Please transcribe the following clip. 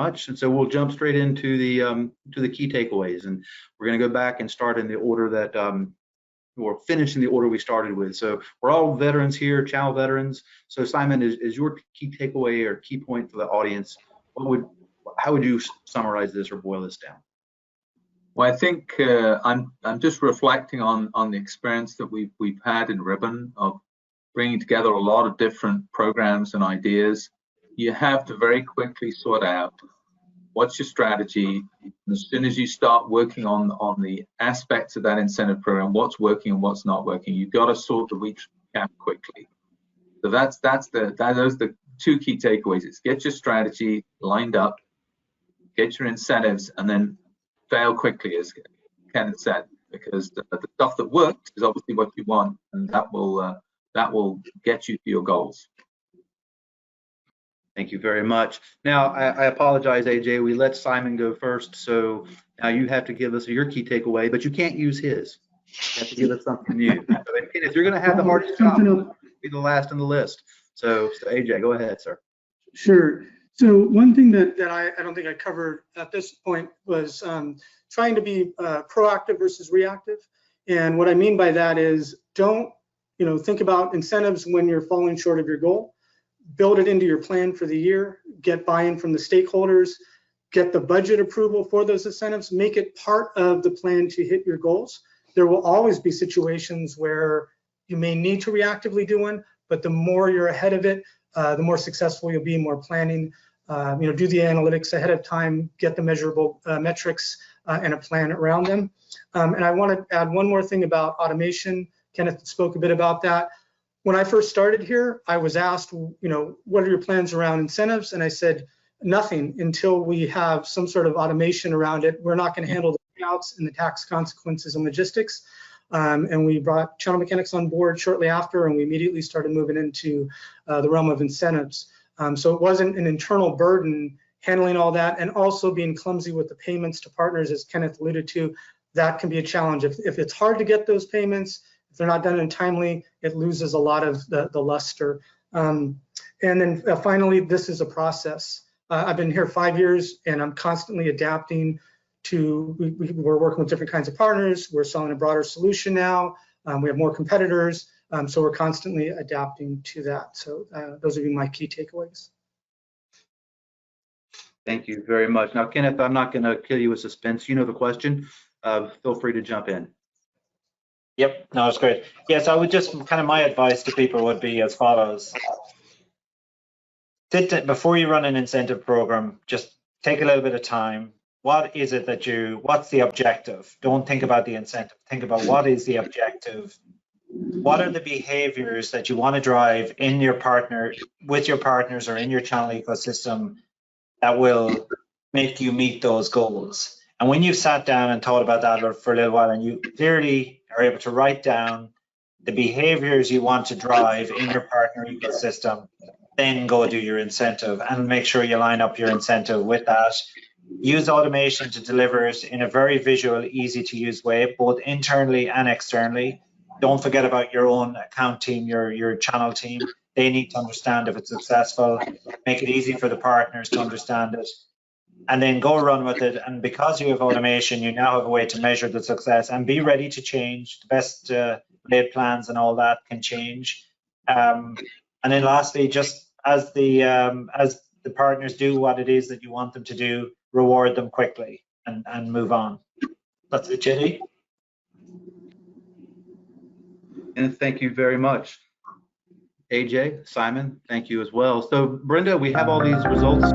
much. And so we'll jump straight into the key takeaways, and we're going to go back and start in the order that or finish in the order we started with. So we're all veterans here, channel veterans. So Simon, is your key takeaway or key point for the audience? How would you summarize this or boil this down? Well, I think I'm just reflecting on the experience that we've had in Ribbon of bringing together a lot of different programs and ideas. You have to very quickly sort out what's your strategy. And as soon as you start working on the aspects of that incentive program, what's working and what's not working, you've got to sort the wheat gap quickly. So those are the two key takeaways. It's get your strategy lined up, get your incentives, and then fail quickly, as Kenneth said, because the stuff that works is obviously what you want, and that will get you to your goals. Thank you very much. Now, I apologize, AJ, we let Simon go first, so now you have to give us your key takeaway, but you can't use his. You have to give us something new. So, if you're going to have the hardest job, be the last on the list. So AJ, go ahead, sir. Sure. So one thing that I don't think I covered at this point was trying to be proactive versus reactive. And what I mean by that is don't think about incentives when you're falling short of your goal. Build it into your plan for the year, get buy-in from the stakeholders, get the budget approval for those incentives, make it part of the plan to hit your goals. There will always be situations where you may need to reactively do one, but the more you're ahead of it, the more successful you'll be, more planning, do the analytics ahead of time, get the measurable metrics and a plan around them. And I want to add one more thing about automation. Kenneth spoke a bit about that. When I first started here, I was asked, what are your plans around incentives? And I said, nothing until we have some sort of automation around it. We're not going to handle the payouts and the tax consequences and logistics. And we brought channel mechanics on board shortly after, and we immediately started moving into the realm of incentives. So it wasn't an internal burden handling all that, and also being clumsy with the payments to partners, as Kenneth alluded to. That can be a challenge. If it's hard to get those payments, if they're not done in timely, it loses a lot of the luster. And then finally, this is a process. I've been here 5 years, and I'm constantly adapting to, we're working with different kinds of partners. We're selling a broader solution now. We have more competitors. So we're constantly adapting to that. So those would be my key takeaways. Thank you very much. Now, Kenneth, I'm not going to kill you with suspense. You know the question. Feel free to jump in. Yep, no, it's great. Yes, I would just my advice to people would be as follows. Before you run an incentive program, just take a little bit of time. What is it what's the objective? Don't think about the incentive. Think about what is the objective. What are the behaviors that you want to drive in your partner, with your partners, or in your channel ecosystem that will make you meet those goals? And when you've sat down and thought about that for a little while, and you clearly are able to write down the behaviors you want to drive in your partner ecosystem, then go do your incentive and make sure you line up your incentive with that. Use automation to deliver it in a very visual, easy to use way, both internally and externally. Don't forget about your own account team, your channel team. They need to understand if it's successful. Make it easy for the partners to understand it. And then go run with it. And because you have automation, you now have a way to measure the success and be ready to change. The best laid plans and all that can change. And then lastly, just as the partners do what it is that you want them to do, reward them quickly and move on. That's it, JD. And thank you very much. AJ, Simon, thank you as well. So Brenda, we have all these results.